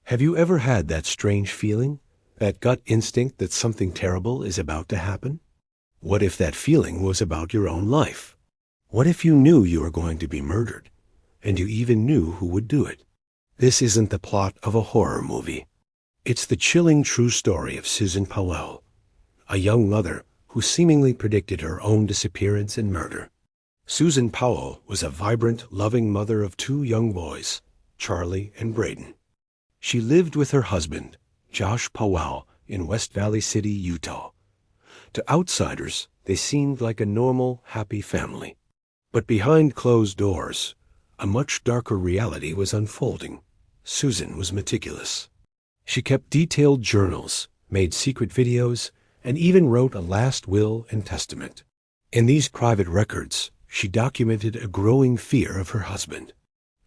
Have you ever had that strange feeling, that gut instinct that something terrible is about to happen? What if that feeling was about your own life? What if you knew you were going to be murdered, and you even knew who would do it? This isn't the plot of a horror movie. It's the chilling true story of Susan Powell, a young mother who seemingly predicted her own disappearance and murder. Susan Powell was a vibrant, loving mother of 2 young boys, Charlie and Braden. She lived with her husband, Josh Powell, in West Valley City, Utah. To outsiders, they seemed like a normal, happy family. But behind closed doors, a much darker reality was unfolding. Susan was meticulous. She kept detailed journals, made secret videos, and even wrote a last will and testament. In these private records, she documented a growing fear of her husband.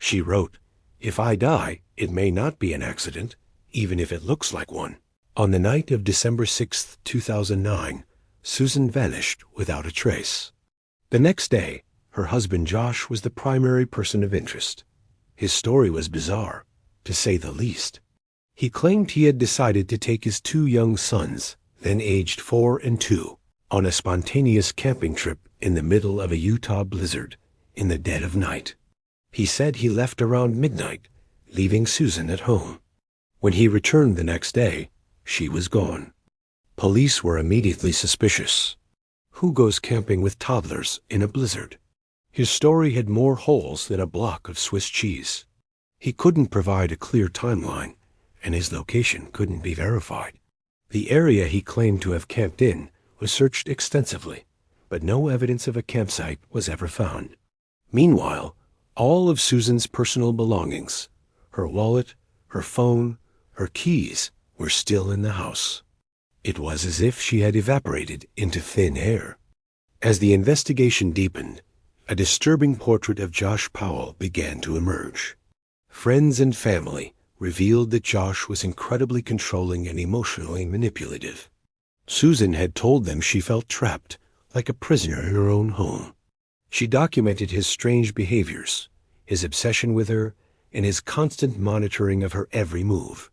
She wrote, "If I die, it may not be an accident, even if it looks like one." On the night of December 6, 2009, Susan vanished without a trace. The next day, her husband Josh was the primary person of interest. His story was bizarre, to say the least. He claimed he had decided to take his 2 young sons, then aged 4 and 2, on a spontaneous camping trip in the middle of a Utah blizzard in the dead of night. He said he left around midnight, leaving Susan at home. When he returned the next day, she was gone. Police were immediately suspicious. Who goes camping with toddlers in a blizzard? His story had more holes than a block of Swiss cheese. He couldn't provide a clear timeline, and his location couldn't be verified. The area he claimed to have camped in was searched extensively, but no evidence of a campsite was ever found. Meanwhile, all of Susan's personal belongings, her wallet, her phone, her keys, were still in the house. It was as if she had evaporated into thin air. As the investigation deepened, a disturbing portrait of Josh Powell began to emerge. Friends and family revealed that Josh was incredibly controlling and emotionally manipulative. Susan had told them she felt trapped, like a prisoner in her own home. She documented his strange behaviors, his obsession with her, and his constant monitoring of her every move.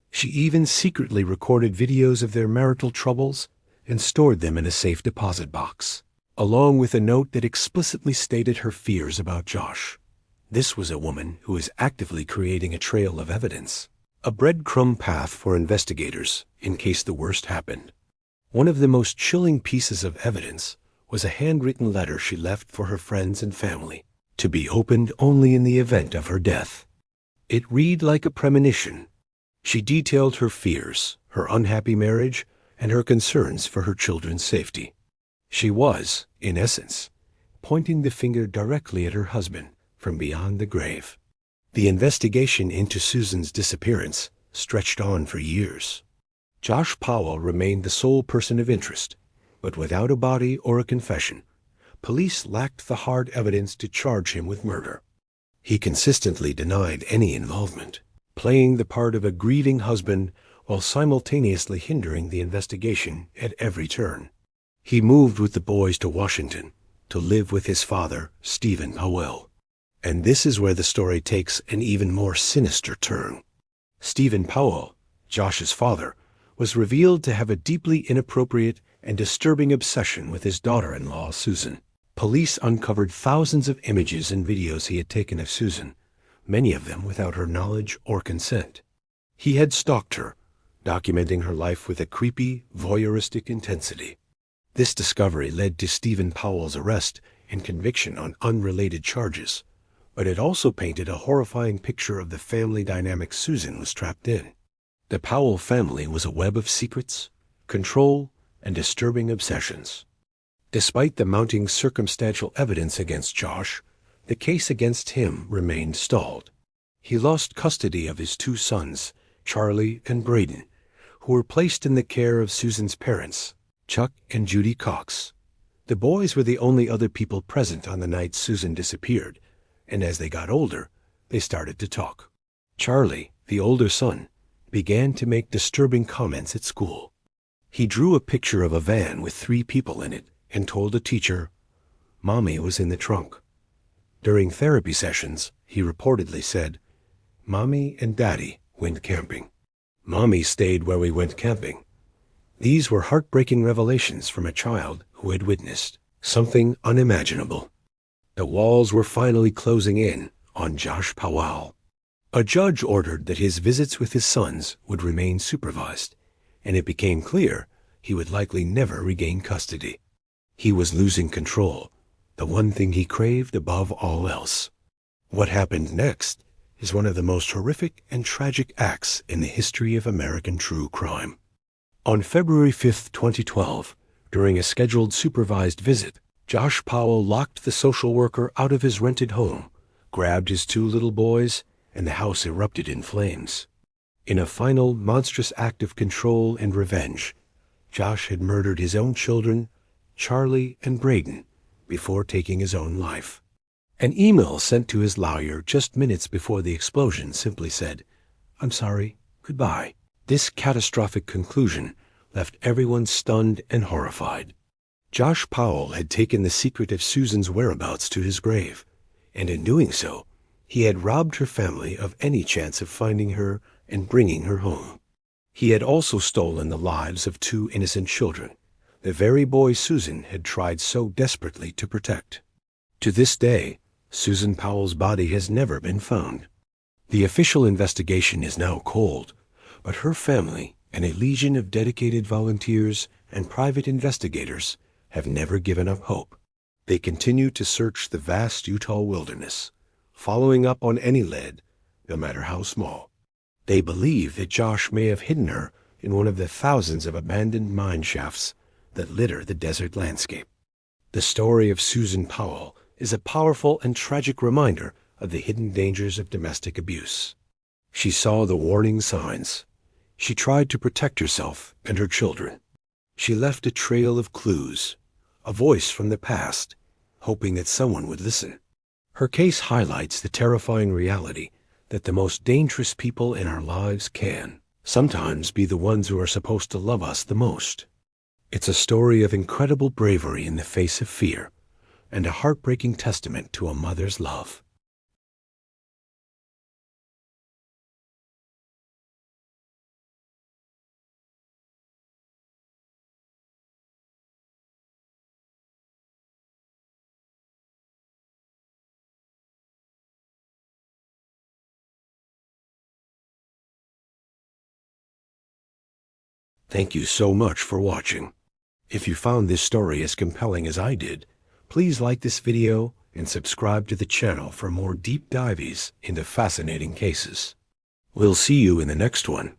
She even secretly recorded videos of their marital troubles and stored them in a safe deposit box, along with a note that explicitly stated her fears about Josh. This was a woman who was actively creating a trail of evidence, a breadcrumb path for investigators in case the worst happened. One of the most chilling pieces of evidence was a handwritten letter she left for her friends and family, to be opened only in the event of her death. It read like a premonition. She detailed her fears, her unhappy marriage, and her concerns for her children's safety. She was, in essence, pointing the finger directly at her husband from beyond the grave. The investigation into Susan's disappearance stretched on for years. Josh Powell remained the sole person of interest, but without a body or a confession, police lacked the hard evidence to charge him with murder. He consistently denied any involvement, playing the part of a grieving husband while simultaneously hindering the investigation at every turn. He moved with the boys to Washington to live with his father, Stephen Powell. And this is where the story takes an even more sinister turn. Stephen Powell, Josh's father, was revealed to have a deeply inappropriate and disturbing obsession with his daughter-in-law, Susan. Police uncovered thousands of images and videos he had taken of Susan, many of them without her knowledge or consent. He had stalked her, documenting her life with a creepy, voyeuristic intensity. This discovery led to Stephen Powell's arrest and conviction on unrelated charges, but it also painted a horrifying picture of the family dynamic Susan was trapped in. The Powell family was a web of secrets, control, and disturbing obsessions. Despite the mounting circumstantial evidence against Josh, the case against him remained stalled. He lost custody of his 2 sons, Charlie and Braden, who were placed in the care of Susan's parents, Chuck and Judy Cox. The boys were the only other people present on the night Susan disappeared, and as they got older, they started to talk. Charlie, the older son, began to make disturbing comments at school. He drew a picture of a van with 3 people in it and told a teacher, "Mommy was in the trunk." During therapy sessions, he reportedly said, "Mommy and Daddy went camping. Mommy stayed where we went camping. These were heartbreaking revelations from a child who had witnessed something unimaginable. The walls were finally closing in on Josh Powell. A judge ordered that his visits with his sons would remain supervised, and it became clear he would likely never regain custody. He was losing control, the one thing he craved above all else. What happened next is one of the most horrific and tragic acts in the history of American true crime. On February 5, 2012, during a scheduled supervised visit, Josh Powell locked the social worker out of his rented home, grabbed his 2 little boys, and the house erupted in flames. In a final monstrous act of control and revenge, Josh had murdered his own children, Charlie and Braden, before taking his own life. An email sent to his lawyer just minutes before the explosion simply said, "I'm sorry, goodbye." This catastrophic conclusion left everyone stunned and horrified. Josh Powell had taken the secret of Susan's whereabouts to his grave, and in doing so, he had robbed her family of any chance of finding her and bringing her home. He had also stolen the lives of 2 innocent children, the very boys Susan had tried so desperately to protect. To this day, Susan Powell's body has never been found. The official investigation is now cold, but her family and a legion of dedicated volunteers and private investigators have never given up hope. They continue to search the vast Utah wilderness, following up on any lead, no matter how small. They believe that Josh may have hidden her in one of the thousands of abandoned mine shafts that litter the desert landscape. The story of Susan Powell is a powerful and tragic reminder of the hidden dangers of domestic abuse. She saw the warning signs. She tried to protect herself and her children. She left a trail of clues, a voice from the past, hoping that someone would listen. Her case highlights the terrifying reality that the most dangerous people in our lives can sometimes be the ones who are supposed to love us the most. It's a story of incredible bravery in the face of fear, and a heartbreaking testament to a mother's love. Thank you so much for watching. If you found this story as compelling as I did, please like this video and subscribe to the channel for more deep dives into fascinating cases. We'll see you in the next one.